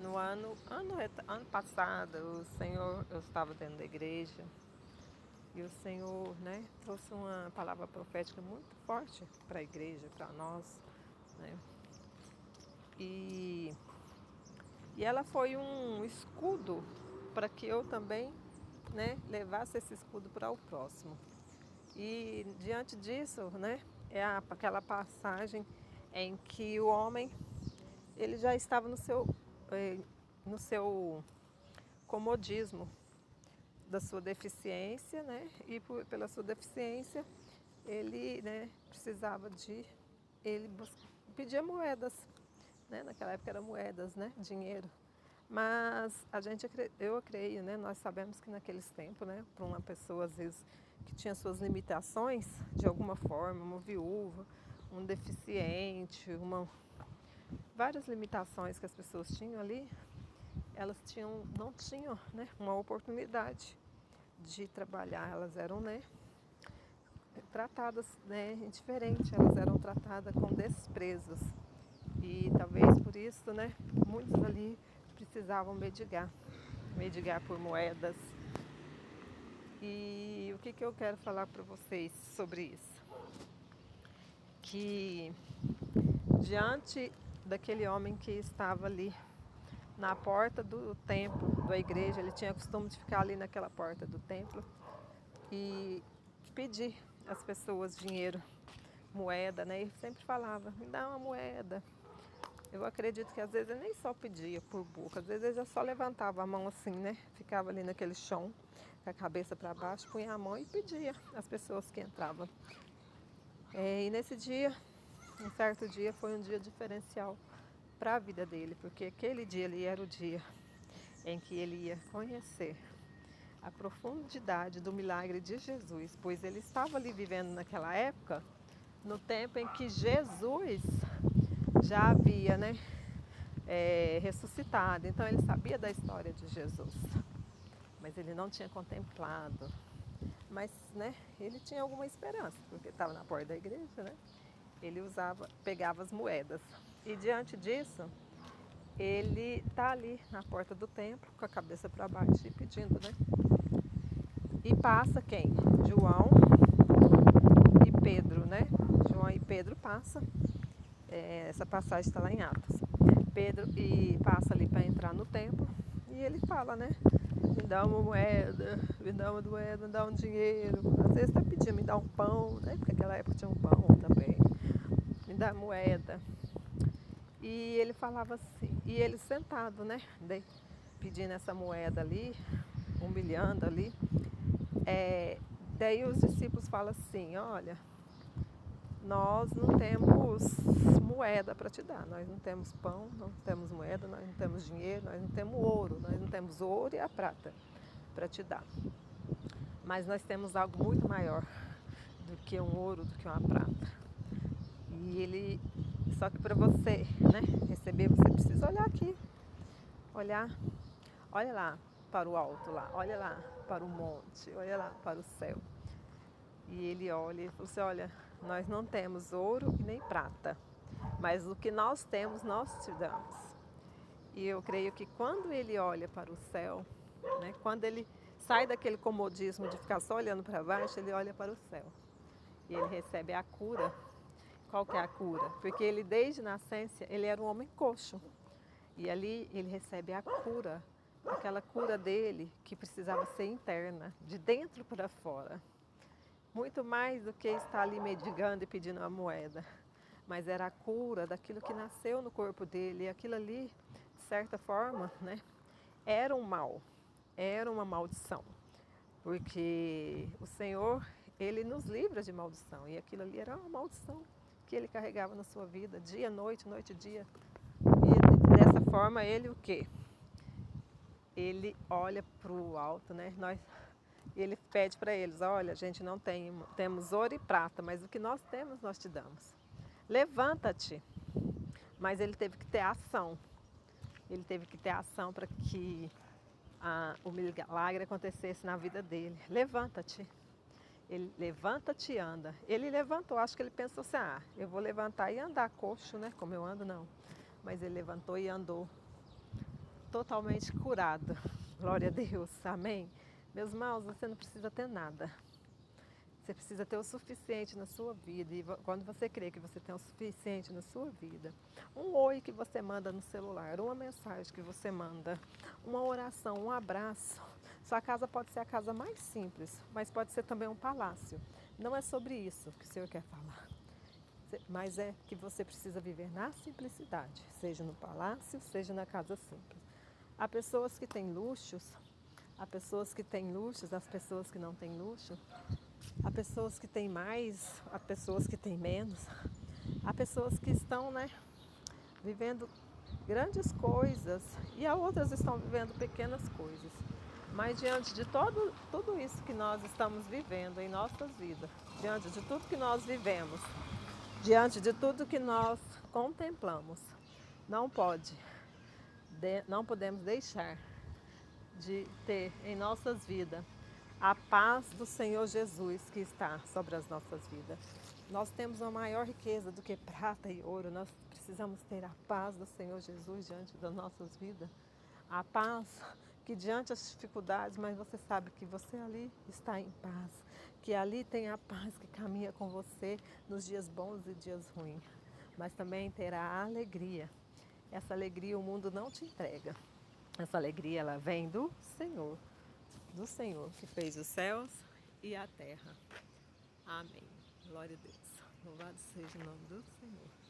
No ano passado, o Senhor, eu estava dentro da igreja e o Senhor, né, trouxe uma palavra profética muito forte para a igreja, para nós, né? E, e ela foi um escudo para que eu também, né, levasse esse escudo para o próximo. E diante disso, né, aquela passagem em que o homem ele já estava eh, no seu comodismo da sua deficiência, né? E pela sua deficiência ele, né, precisava de ele pedia moedas, né? Naquela época era moedas, né? Dinheiro. Mas eu creio, né? Nós sabemos que naqueles tempos, né? Para uma pessoa às vezes que tinha suas limitações de alguma forma, uma viúva, um deficiente, várias limitações que as pessoas tinham ali, elas não tinham, né, uma oportunidade de trabalhar, elas eram, né, tratadas, né, diferente, elas eram tratadas com desprezos. E talvez por isso, né, muitos ali precisavam mendigar por moedas. E o que, que eu quero falar para vocês sobre isso? Que diante daquele homem que estava ali na porta do templo, da igreja, ele tinha costume de ficar ali naquela porta do templo e pedir às pessoas dinheiro, moeda, né? Ele sempre falava, me dá uma moeda. Eu acredito que às vezes ele nem só pedia por boca, às vezes ele já só levantava a mão assim, né? Ficava ali naquele chão, com a cabeça para baixo, punha a mão e pedia às pessoas que entravam. E nesse dia, um certo dia, foi um dia diferencial para a vida dele, porque aquele dia ali era o dia em que ele ia conhecer a profundidade do milagre de Jesus, pois ele estava ali vivendo naquela época, no tempo em que Jesus já havia, né, ressuscitado. Então ele sabia da história de Jesus, mas ele não tinha contemplado. Mas, né, ele tinha alguma esperança, porque estava na porta da igreja, né? Ele pegava as moedas. E diante disso, ele está ali na porta do templo, com a cabeça para baixo e pedindo, né? E passa quem? João e Pedro, né? João e Pedro passa. Essa passagem está lá em Atos. Pedro passa ali para entrar no templo e ele fala, né? Me dá uma moeda, me dá uma moeda, me dá um dinheiro. Às vezes está pedindo, me dá um pão, né? Porque naquela época tinha um pão também. Me dá moeda. E ele falava assim, e ele sentado, né? Pedindo essa moeda ali, humilhando ali. Daí os discípulos falam assim, olha, nós não temos moeda para te dar, nós não temos pão, não temos moeda, nós não temos dinheiro, nós não temos ouro, nós não temos ouro e a prata para te dar. Mas nós temos algo muito maior do que um ouro, do que uma prata. Só que para você, né, receber, você precisa olhar aqui, olhar, olha lá para o alto lá, olha lá para o monte, olha lá para o céu. E ele olha e falou assim, olha, nós não temos ouro e nem prata, mas o que nós temos, nós te damos. E eu creio que quando ele olha para o céu, né, quando ele sai daquele comodismo de ficar só olhando para baixo, ele olha para o céu. E ele recebe a cura. Qual que é a cura? Porque ele, desde nascença, ele era um homem coxo. E ali ele recebe a cura, aquela cura dele que precisava ser interna, de dentro para fora. Muito mais do que estar ali mendigando e pedindo uma moeda. Mas era a cura daquilo que nasceu no corpo dele. E aquilo ali, de certa forma, né, era um mal, era uma maldição. Porque o Senhor, Ele nos livra de maldição. E aquilo ali era uma maldição que Ele carregava na sua vida, dia, noite, noite, dia. E dessa forma, Ele o quê? Ele olha para o alto, né? Ele pede para eles, olha, a gente não temos ouro e prata, mas o que nós temos, nós te damos. Levanta-te. Mas ele teve que ter ação. Ele teve que ter ação para que o milagre acontecesse na vida dele. Levanta-te. Ele levanta-te e anda. Ele levantou, acho que ele pensou assim, eu vou levantar e andar coxo, né? Como eu ando, não. Mas ele levantou e andou. totalmente curada. Glória a Deus, amém? Meus irmãos, você não precisa ter nada. Você precisa ter o suficiente na sua vida. E quando você crê que você tem o suficiente na sua vida, um oi que você manda no celular, uma mensagem que você manda, uma oração, um abraço. Sua casa pode ser a casa mais simples, mas pode ser também um palácio. Não é sobre isso que o Senhor quer falar. Mas é que você precisa viver na simplicidade, seja no palácio, seja na casa simples. Há pessoas que têm luxos, há pessoas que têm luxos, há pessoas que não têm luxo. Há pessoas que têm mais, há pessoas que têm menos. Há pessoas que estão, vivendo grandes coisas e há outras que estão vivendo pequenas coisas. Mas diante de tudo isso que nós estamos vivendo em nossas vidas, diante de tudo que nós vivemos, diante de tudo que nós contemplamos, não podemos deixar de ter em nossas vidas a paz do Senhor Jesus que está sobre as nossas vidas. Nós temos uma maior riqueza do que prata e ouro. Nós precisamos ter a paz do Senhor Jesus diante das nossas vidas. A paz que diante das dificuldades, mas você sabe que você ali está em paz. Que ali tem a paz que caminha com você nos dias bons e dias ruins. Mas também terá a alegria. Essa alegria o mundo não te entrega. Essa alegria ela vem do Senhor que fez os céus e a terra. Amém. Glória a Deus. Louvado seja o nome do Senhor.